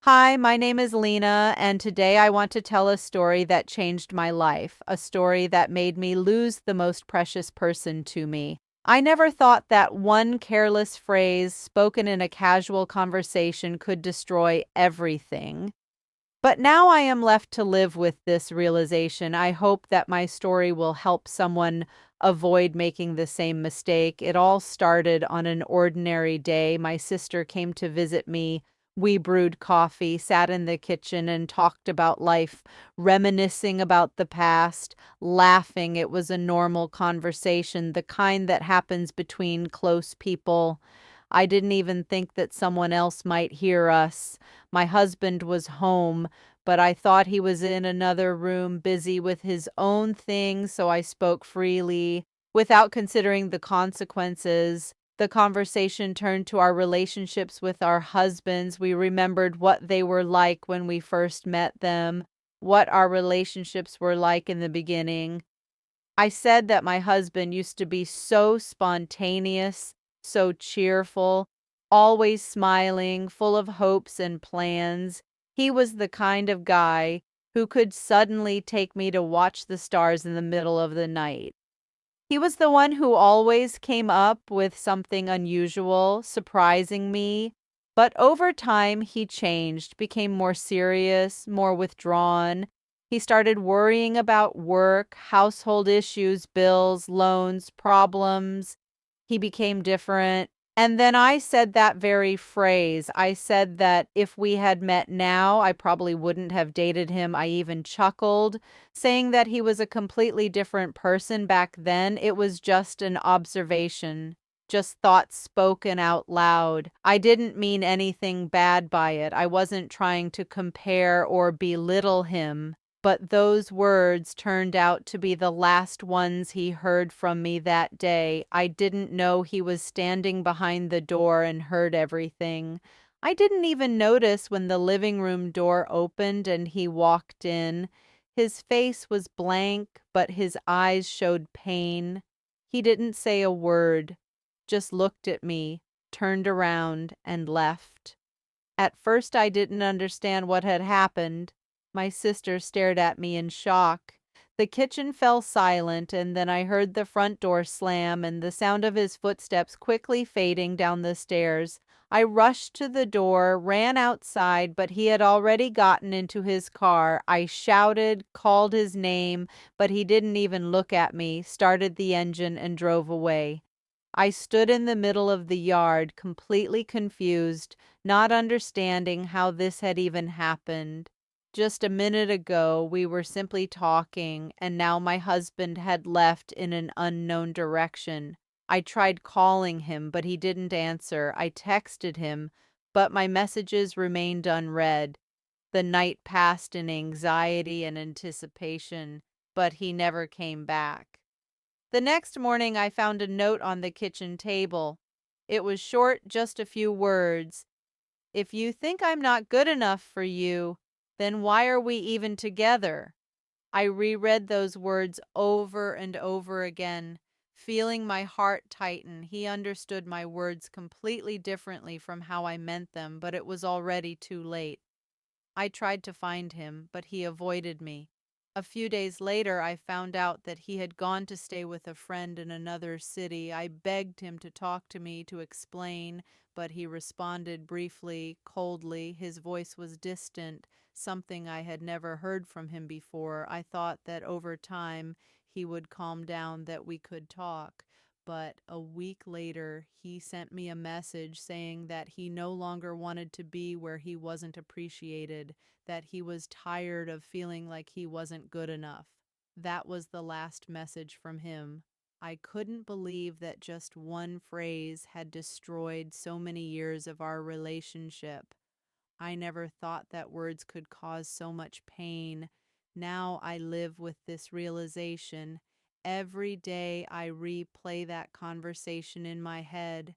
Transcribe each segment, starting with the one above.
Hi, my name is Lena, and today I want to tell a story that changed my life, a story that made me lose the most precious person to me. I never thought that one careless phrase spoken in a casual conversation could destroy everything. But now I am left to live with this realization. I hope that my story will help someone avoid making the same mistake. It all started on an ordinary day. My sister came to visit me. We brewed coffee, sat in the kitchen, and talked about life, reminiscing about the past, laughing. It was a normal conversation, the kind that happens between close people. I didn't even think that someone else might hear us. My husband was home, but I thought he was in another room busy with his own thing, so I spoke freely without considering the consequences. The conversation turned to our relationships with our husbands. We remembered what they were like when we first met them, what our relationships were like in the beginning. I said that my husband used to be so spontaneous, so cheerful, always smiling, full of hopes and plans. He was the kind of guy who could suddenly take me to watch the stars in the middle of the night. He was the one who always came up with something unusual, surprising me. But over time, he changed, became more serious, more withdrawn. He started worrying about work, household issues, bills, loans, problems. He became different. And then I said that very phrase. I said that if we had met now, I probably wouldn't have dated him. I even chuckled, saying that he was a completely different person back then. It was just an observation, just thoughts spoken out loud. I didn't mean anything bad by it. I wasn't trying to compare or belittle him. But those words turned out to be the last ones he heard from me that day. I didn't know he was standing behind the door and heard everything. I didn't even notice when the living room door opened and he walked in. His face was blank, but his eyes showed pain. He didn't say a word, just looked at me, turned around, and left. At first, I didn't understand what had happened. My sister stared at me in shock. The kitchen fell silent, and then I heard the front door slam and the sound of his footsteps quickly fading down the stairs. I rushed to the door, ran outside, but he had already gotten into his car. I shouted, called his name, but he didn't even look at me, started the engine, and drove away. I stood in the middle of the yard, completely confused, not understanding how this had even happened. Just a minute ago, we were simply talking, and now my husband had left in an unknown direction. I tried calling him, but he didn't answer. I texted him, but my messages remained unread. The night passed in anxiety and anticipation, but he never came back. The next morning, I found a note on the kitchen table. It was short, just a few words. If you think I'm not good enough for you, then why are we even together? I reread those words over and over again, feeling my heart tighten. He understood my words completely differently from how I meant them, but it was already too late. I tried to find him, but he avoided me. A few days later, I found out that he had gone to stay with a friend in another city. I begged him to talk to me, to explain, but he responded briefly, coldly. His voice was distant, something I had never heard from him before. I thought that over time he would calm down, that we could talk. But a week later, he sent me a message saying that he no longer wanted to be where he wasn't appreciated, that he was tired of feeling like he wasn't good enough. That was the last message from him. I couldn't believe that just one phrase had destroyed so many years of our relationship. I never thought that words could cause so much pain. Now I live with this realization. Every day I replay that conversation in my head,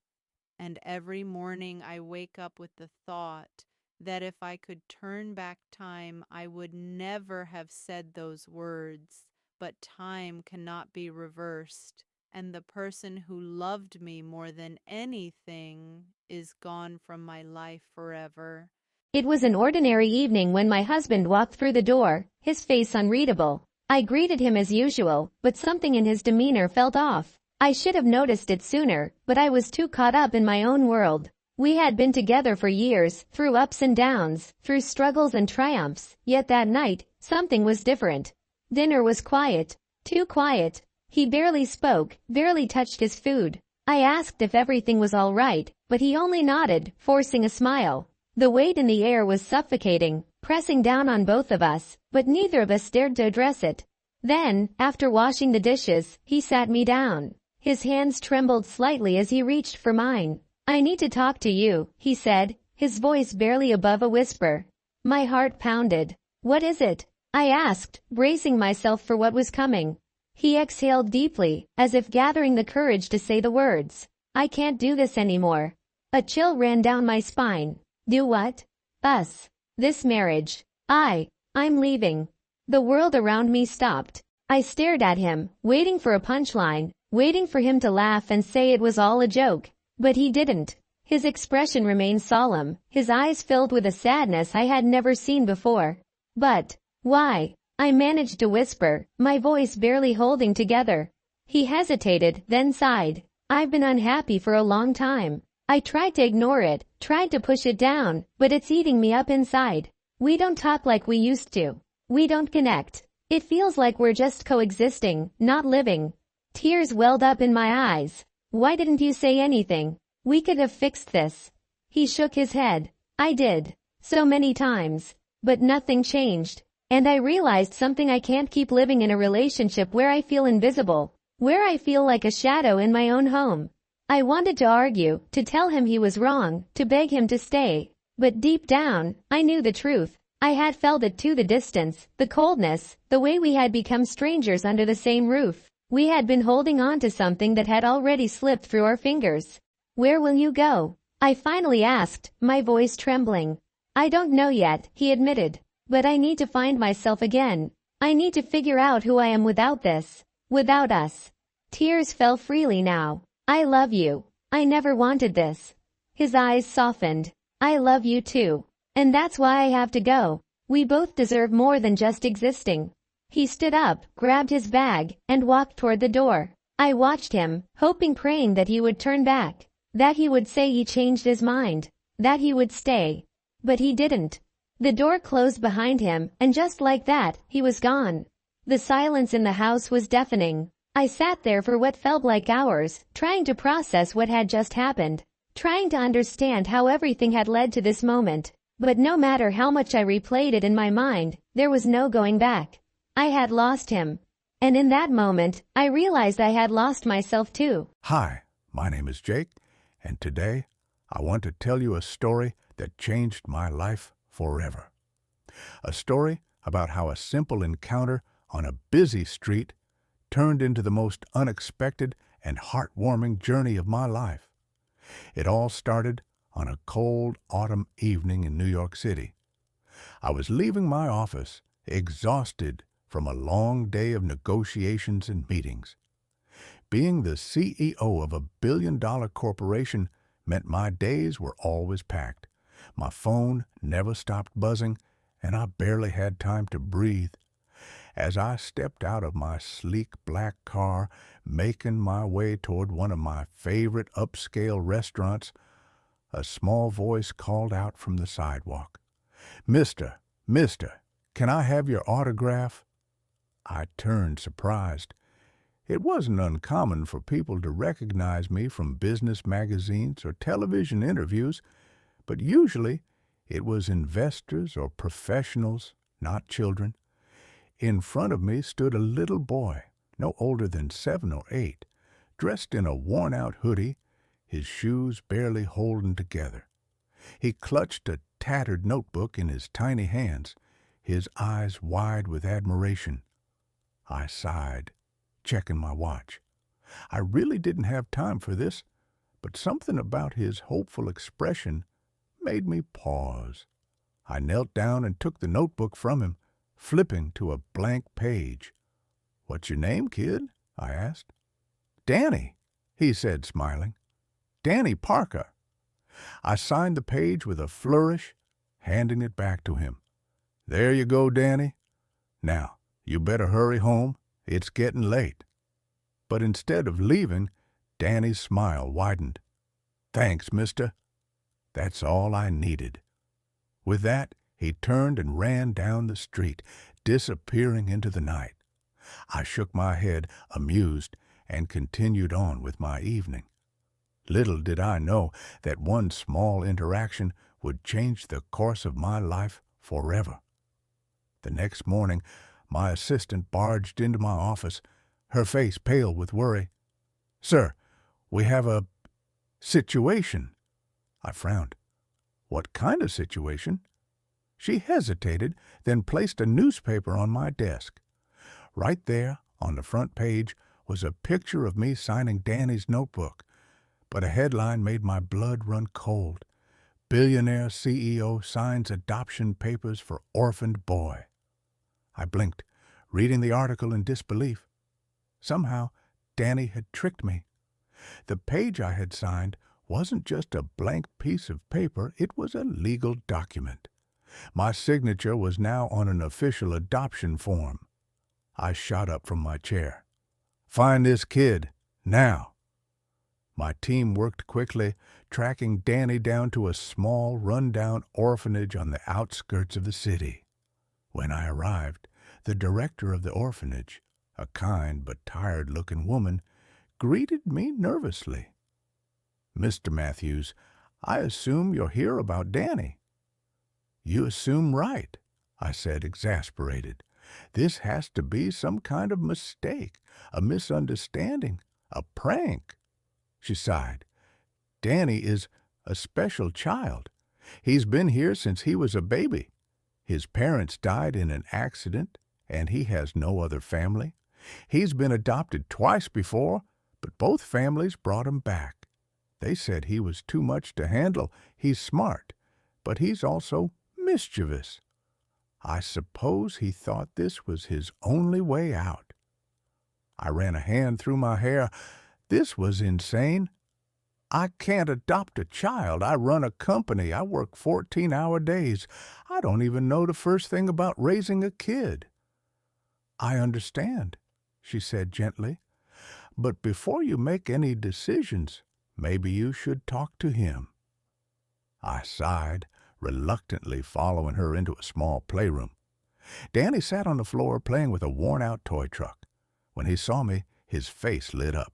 and every morning I wake up with the thought that if I could turn back time, I would never have said those words. But time cannot be reversed, and the person who loved me more than anything is gone from my life forever. It was an ordinary evening when my husband walked through the door, his face unreadable. I greeted him as usual, but something in his demeanor felt off. I should have noticed it sooner, but I was too caught up in my own world. We had been together for years, through ups and downs, through struggles and triumphs, yet that night, something was different. Dinner was quiet. Too quiet. He barely spoke, barely touched his food. I asked if everything was all right, but he only nodded, forcing a smile. The weight in the air was suffocating, pressing down on both of us, but neither of us dared to address it. Then, after washing the dishes, he sat me down. His hands trembled slightly as he reached for mine. "I need to talk to you," he said, his voice barely above a whisper. My heart pounded. "What is it?" I asked, bracing myself for what was coming. He exhaled deeply, as if gathering the courage to say the words. "I can't do this anymore." A chill ran down my spine. "Do what?" "Us. This marriage. I'm leaving." The world around me stopped. I stared at him, waiting for a punchline, waiting for him to laugh and say it was all a joke. But he didn't. His expression remained solemn, his eyes filled with a sadness I had never seen before. "But why?" I managed to whisper, my voice barely holding together. He hesitated, then sighed. "I've been unhappy for a long time. I tried to ignore it, tried to push it down, but it's eating me up inside. We don't talk like we used to. We don't connect. It feels like we're just coexisting, not living." Tears welled up in my eyes. "Why didn't you say anything? We could have fixed this." He shook his head. "I did. So many times. But nothing changed. And I realized something: I can't keep living in a relationship where I feel invisible, where I feel like a shadow in my own home." I wanted to argue, to tell him he was wrong, to beg him to stay. But deep down, I knew the truth. I had felt it too: the distance, the coldness, the way we had become strangers under the same roof. We had been holding on to something that had already slipped through our fingers. "Where will you go?" I finally asked, my voice trembling. "I don't know yet," he admitted. "But I need to find myself again. I need to figure out who I am without this. Without us." Tears fell freely now. "I love you. I never wanted this." His eyes softened. "I love you too. And that's why I have to go. We both deserve more than just existing." He stood up, grabbed his bag, and walked toward the door. I watched him, hoping, praying that he would turn back, that he would say he changed his mind, that he would stay. But he didn't. The door closed behind him, and just like that, he was gone. The silence in the house was deafening. I sat there for what felt like hours, trying to process what had just happened, trying to understand how everything had led to this moment. But no matter how much I replayed it in my mind, there was no going back. I had lost him. And in that moment, I realized I had lost myself too. Hi, my name is Jake, and today I want to tell you a story that changed my life forever. A story about how a simple encounter on a busy street turned into the most unexpected and heartwarming journey of my life. It all started on a cold autumn evening in New York City. I was leaving my office, exhausted from a long day of negotiations and meetings. Being the CEO of a billion-dollar corporation meant my days were always packed. My phone never stopped buzzing, and I barely had time to breathe. As I stepped out of my sleek black car, making my way toward one of my favorite upscale restaurants, a small voice called out from the sidewalk, Mister, can I have your autograph?" I turned surprised. It wasn't uncommon for people to recognize me from business magazines or television interviews, but usually it was investors or professionals, not children. In front of me stood a little boy, no older than 7 or 8, dressed in a worn-out hoodie, his shoes barely holding together. He clutched a tattered notebook in his tiny hands, his eyes wide with admiration. I sighed, checking my watch. I really didn't have time for this, but something about his hopeful expression made me pause. I knelt down and took the notebook from him, flipping to a blank page. "What's your name, kid?" I asked. "Danny," he said, smiling. "Danny Parker." I signed the page with a flourish, handing it back to him. "There you go, Danny. Now, you better hurry home. It's getting late." But instead of leaving, Danny's smile widened. "Thanks, mister. That's all I needed." With that, he turned and ran down the street, disappearing into the night. I shook my head, amused, and continued on with my evening. Little did I know that one small interaction would change the course of my life forever. The next morning, my assistant barged into my office, her face pale with worry. "Sir, we have a situation." I frowned. "What kind of situation?" She hesitated, then placed a newspaper on my desk. Right there, on the front page, was a picture of me signing Danny's notebook, but a headline made my blood run cold. "Billionaire CEO signs adoption papers for orphaned boy." I blinked, reading the article in disbelief. Somehow, Danny had tricked me. The page I had signed wasn't just a blank piece of paper, it was a legal document. My signature was now on an official adoption form. I shot up from my chair. "Find this kid, now." My team worked quickly, tracking Danny down to a small, run-down orphanage on the outskirts of the city. When I arrived, the director of the orphanage, a kind but tired-looking woman, greeted me nervously. "Mr. Matthews, I assume you're here about Danny." "You assume right," I said, exasperated. "This has to be some kind of mistake, a misunderstanding, a prank." She sighed. "Danny is a special child. He's been here since he was a baby. His parents died in an accident, and he has no other family. He's been adopted twice before, but both families brought him back. They said he was too much to handle. He's smart, but he's also mischievous. I suppose he thought this was his only way out." I ran a hand through my hair. This was insane. "I can't adopt a child. I run a company. I work 14-hour days. I don't even know the first thing about raising a kid." "I understand," she said gently. "But before you make any decisions, maybe you should talk to him." I sighed, reluctantly following her into a small playroom. Danny sat on the floor playing with a worn-out toy truck. When he saw me, his face lit up.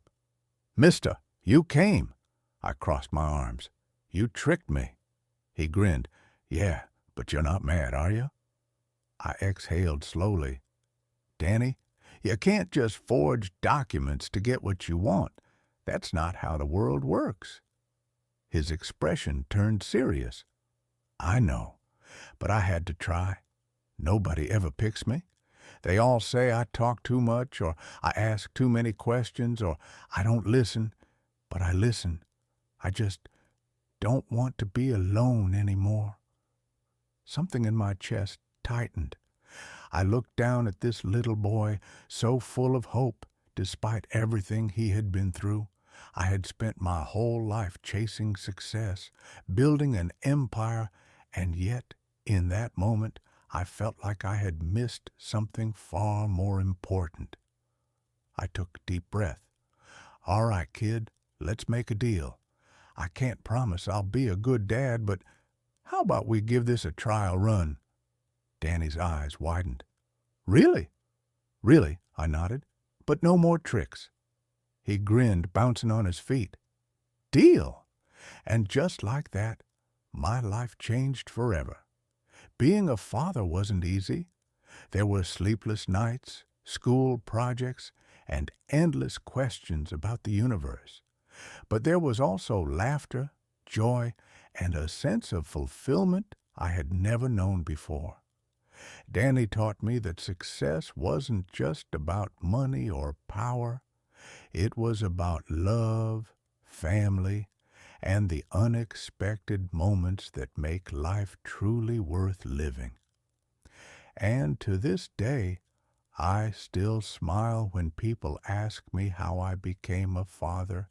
"Mister, you came." I crossed my arms. "You tricked me." He grinned. "Yeah, but you're not mad, are you?" I exhaled slowly. "Danny, you can't just forge documents to get what you want. That's not how the world works." His expression turned serious. "I know, but I had to try. Nobody ever picks me. They all say I talk too much, or I ask too many questions, or I don't listen. But I listen. I just don't want to be alone anymore." Something in my chest tightened. I looked down at this little boy, so full of hope, despite everything he had been through. I had spent my whole life chasing success, building an empire, and yet, in that moment, I felt like I had missed something far more important. I took a deep breath. "All right, kid, let's make a deal. I can't promise I'll be a good dad, but how about we give this a trial run?" Danny's eyes widened. "Really?" "Really," I nodded, "but no more tricks." He grinned, bouncing on his feet. "Deal!" And just like that, my life changed forever. Being a father wasn't easy. There were sleepless nights, school projects, and endless questions about the universe. But there was also laughter, joy, and a sense of fulfillment I had never known before. Danny taught me that success wasn't just about money or power. It was about love, family, and the unexpected moments that make life truly worth living. And to this day, I still smile when people ask me how I became a father.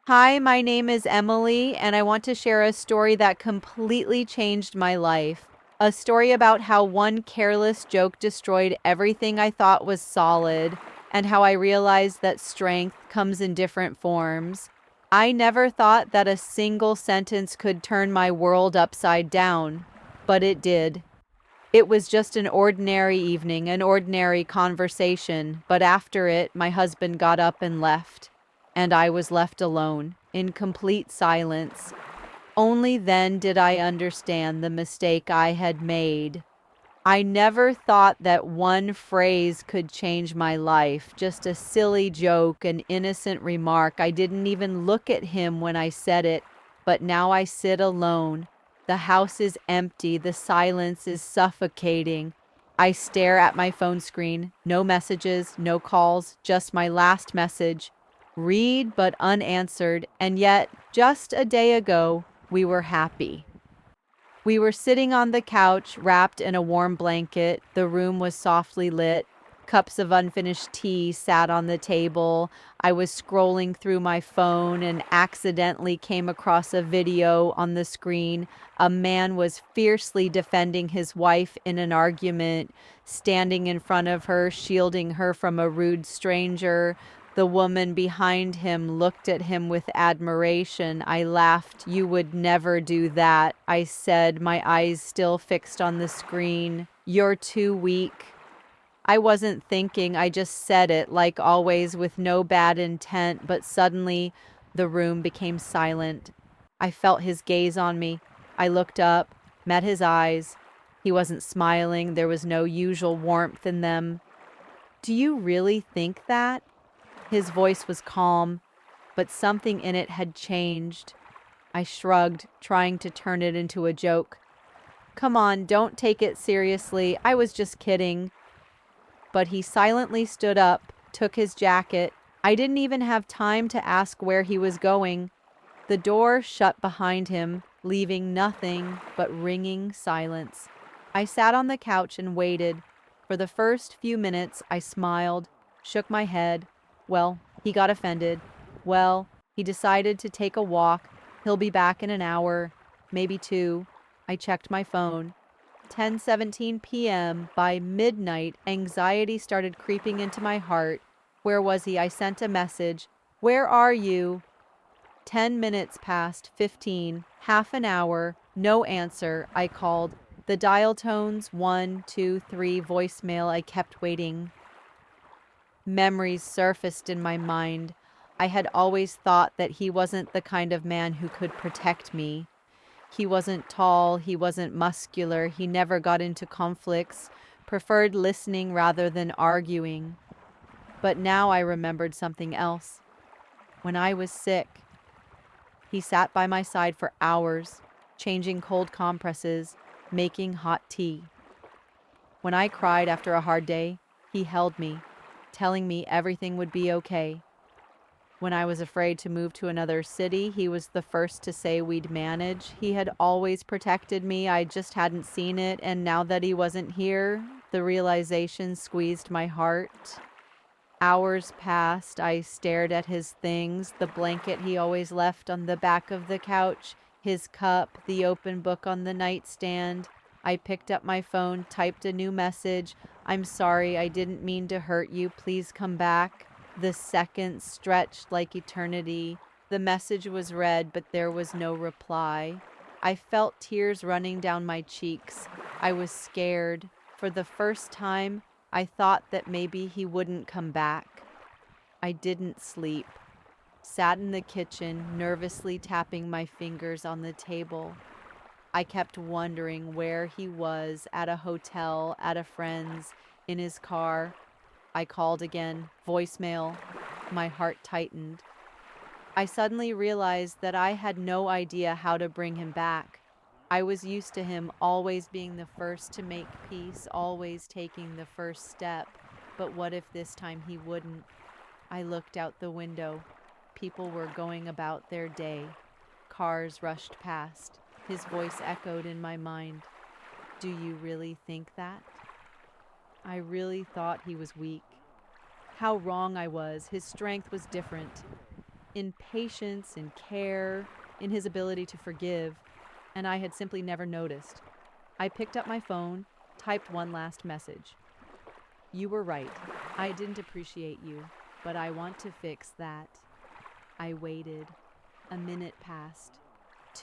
Hi, my name is Emily, and I want to share a story that completely changed my life. A story about how one careless joke destroyed everything I thought was solid, and how I realized that strength comes in different forms. I never thought that a single sentence could turn my world upside down, but it did. It was just an ordinary evening, an ordinary conversation, but after it, my husband got up and left, and I was left alone, in complete silence. Only then did I understand the mistake I had made. I never thought that one phrase could change my life, just a silly joke, an innocent remark. I didn't even look at him when I said it, but now I sit alone. The house is empty, the silence is suffocating. I stare at my phone screen, no messages, no calls, just my last message. Read but unanswered, and yet, just a day ago, we were happy. We were sitting on the couch, wrapped in a warm blanket. The room was softly lit. Cups of unfinished tea sat on the table. I was scrolling through my phone and accidentally came across a video on the screen. A man was fiercely defending his wife in an argument, standing in front of her, shielding her from a rude stranger. The woman behind him looked at him with admiration. I laughed. "You would never do that," I said, my eyes still fixed on the screen. "You're too weak." I wasn't thinking, I just said it, like always, with no bad intent, but suddenly the room became silent. I felt his gaze on me. I looked up, met his eyes. He wasn't smiling. There was no usual warmth in them. "Do you really think that?" His voice was calm, but something in it had changed. I shrugged, trying to turn it into a joke. "Come on, don't take it seriously. I was just kidding." But he silently stood up, took his jacket. I didn't even have time to ask where he was going. The door shut behind him, leaving nothing but ringing silence. I sat on the couch and waited. For the first few minutes, I smiled, shook my head. Well, he got offended. Well, he decided to take a walk. He'll be back in an hour, maybe two. I checked my phone. 10:17 p.m. By midnight, anxiety started creeping into my heart. Where was he? I sent a message. "Where are you?" 10 minutes passed, 15, half an hour, no answer. I called. The dial tones, 1, 2, 3, voicemail. I kept waiting. Memories surfaced in my mind. I had always thought that he wasn't the kind of man who could protect me. He wasn't tall, he wasn't muscular, he never got into conflicts, preferred listening rather than arguing. But now I remembered something else. When I was sick, he sat by my side for hours, changing cold compresses, making hot tea. When I cried after a hard day, he held me, telling me everything would be okay. When I was afraid to move to another city, he was the first to say we'd manage. He had always protected me, I just hadn't seen it, and now that he wasn't here, the realization squeezed my heart. Hours passed, I stared at his things, the blanket he always left on the back of the couch, his cup, the open book on the nightstand. I picked up my phone, typed a new message. "I'm sorry, I didn't mean to hurt you. Please come back." The seconds stretched like eternity. The message was read, but there was no reply. I felt tears running down my cheeks. I was scared. For the first time, I thought that maybe he wouldn't come back. I didn't sleep. Sat in the kitchen, nervously tapping my fingers on the table. I kept wondering where he was, at a hotel, at a friend's, in his car. I called again, voicemail. My heart tightened. I suddenly realized that I had no idea how to bring him back. I was used to him always being the first to make peace, always taking the first step. But what if this time he wouldn't? I looked out the window. People were going about their day. Cars rushed past. His voice echoed in my mind. "Do you really think that?" I really thought he was weak. How wrong I was. His strength was different. In patience, in care, in his ability to forgive, and I had simply never noticed. I picked up my phone, typed one last message. You were right. I didn't appreciate you, but I want to fix that. I waited. A minute passed.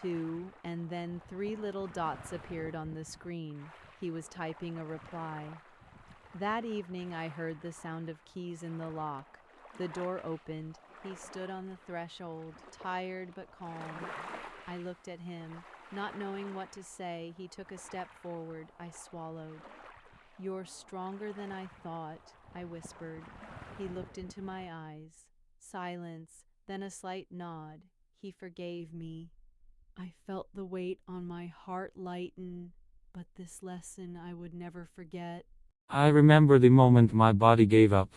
2, and then 3 little dots appeared on the screen. He was typing a reply. That evening, I heard the sound of keys in the lock. The door opened. He stood on the threshold, tired but calm. I looked at him. Not knowing what to say, he took a step forward. I swallowed. You're stronger than I thought, I whispered. He looked into my eyes. Silence, then a slight nod. He forgave me. I felt the weight on my heart lighten, but this lesson I would never forget. I remember the moment my body gave up.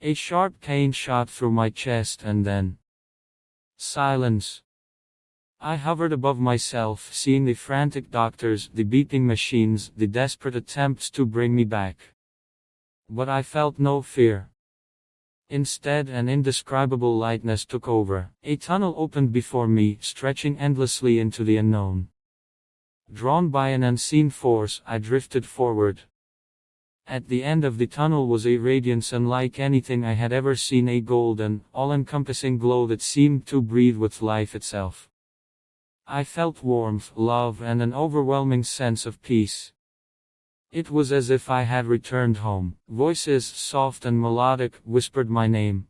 A sharp pain shot through my chest and then silence. I hovered above myself, seeing the frantic doctors, the beeping machines, the desperate attempts to bring me back. But I felt no fear. Instead, an indescribable lightness took over. A tunnel opened before me, stretching endlessly into the unknown. Drawn by an unseen force, I drifted forward. At the end of the tunnel was a radiance unlike anything I had ever seen, a golden, all-encompassing glow that seemed to breathe with life itself. I felt warmth, love, and an overwhelming sense of peace. It was as if I had returned home. Voices, soft and melodic, whispered my name.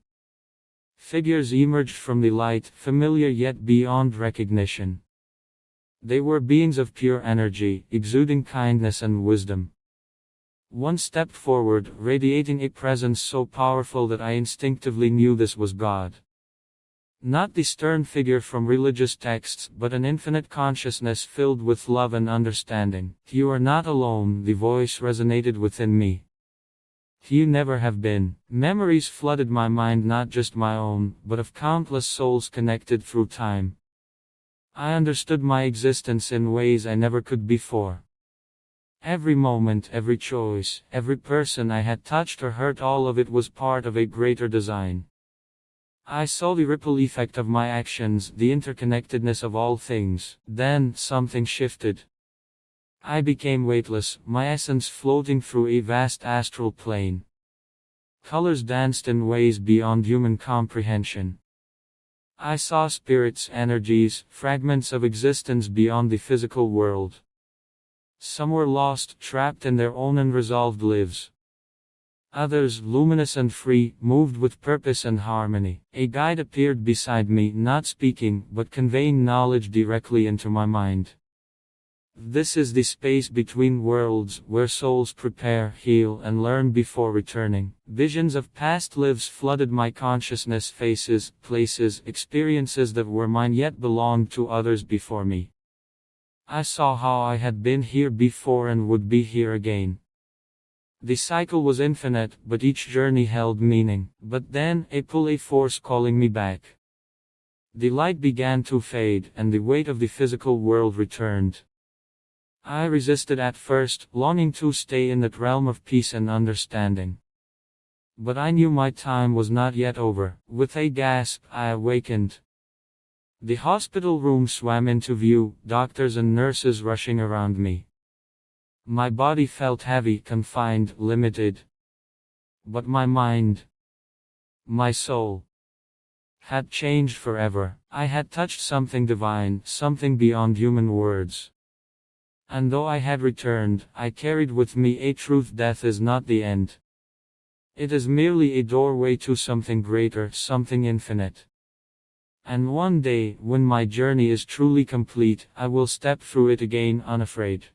Figures emerged from the light, familiar yet beyond recognition. They were beings of pure energy, exuding kindness and wisdom. One stepped forward, radiating a presence so powerful that I instinctively knew this was God. Not the stern figure from religious texts, but an infinite consciousness filled with love and understanding. You are not alone, the voice resonated within me. You never have been. Memories flooded my mind, not just my own, but of countless souls connected through time. I understood my existence in ways I never could before. Every moment, every choice, every person I had touched or hurt, all of it was part of a greater design. I saw the ripple effect of my actions, the interconnectedness of all things. Then, something shifted. I became weightless, my essence floating through a vast astral plane. Colors danced in ways beyond human comprehension. I saw spirits, energies, fragments of existence beyond the physical world. Some were lost, trapped in their own unresolved lives. Others, luminous and free, moved with purpose and harmony. A guide appeared beside me, not speaking, but conveying knowledge directly into my mind. This is the space between worlds, where souls prepare, heal, and learn before returning. Visions of past lives flooded my consciousness, faces, places, experiences that were mine yet belonged to others before me. I saw how I had been here before and would be here again. The cycle was infinite, but each journey held meaning. But then, a force calling me back. The light began to fade, and the weight of the physical world returned. I resisted at first, longing to stay in that realm of peace and understanding. But I knew my time was not yet over. With a gasp, I awakened. The hospital room swam into view, doctors and nurses rushing around me. My body felt heavy, confined, limited. But my mind, my soul, had changed forever. I had touched something divine, something beyond human words. And though I had returned, I carried with me a truth: death is not the end. It is merely a doorway to something greater, something infinite. And one day, when my journey is truly complete, I will step through it again unafraid.